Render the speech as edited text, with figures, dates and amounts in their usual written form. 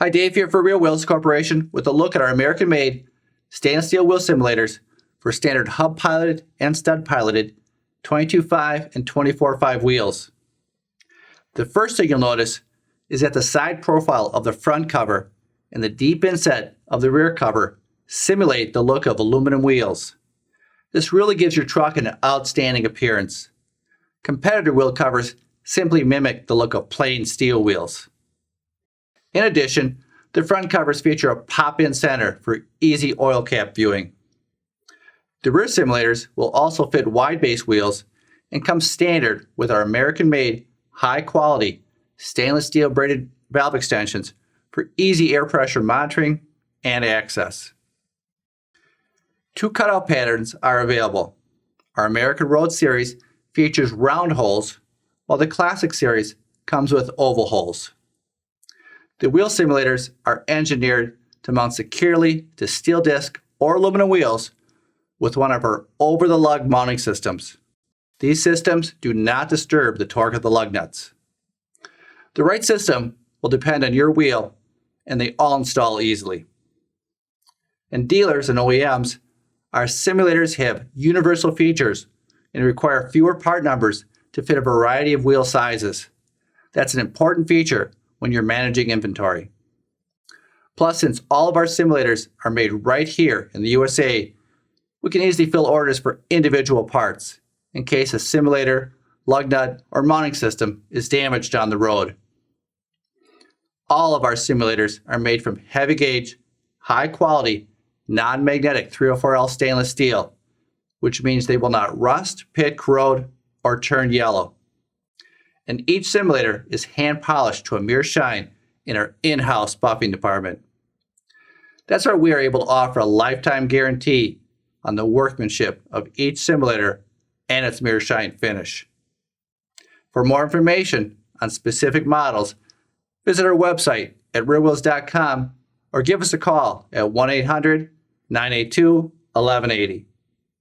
Hi, Dave here for RealWheels Corporation with a look at our American-made stainless steel wheel simulators for standard hub-piloted and stud-piloted 22.5 and 24.5 wheels. The first thing you'll notice is that the side profile of the front cover and the deep inset of the rear cover simulate the look of aluminum wheels. This really gives your truck an outstanding appearance. Competitor wheel covers simply mimic the look of plain steel wheels. In addition, the front covers feature a pop-in center for easy oil cap viewing. The rear simulators will also fit wide base wheels and come standard with our American-made, high-quality stainless steel braided valve extensions for easy air pressure monitoring and access. Two cutout patterns are available. Our American Road Series features round holes, while the Classic Series comes with oval holes. The wheel simulators are engineered to mount securely to steel disc or aluminum wheels with one of our over-the-lug mounting systems. These systems do not disturb the torque of the lug nuts. The right system will depend on your wheel, and they all install easily. And dealers and OEMs, our simulators have universal features and require fewer part numbers to fit a variety of wheel sizes. That's an important feature when you're managing inventory. Plus, since all of our simulators are made right here in the USA, we can easily fill orders for individual parts in case a simulator, lug nut, or mounting system is damaged down the road. All of our simulators are made from heavy gauge, high quality, non-magnetic 304L stainless steel, which means they will not rust, pit, corrode, or turn yellow. And each simulator is hand polished to a mere shine in our in-house buffing department. That's why we are able to offer a lifetime guarantee on the workmanship of each simulator and its mere shine finish. For more information on specific models, visit our website at RealWheels.com or give us a call at 1-800-982-1180.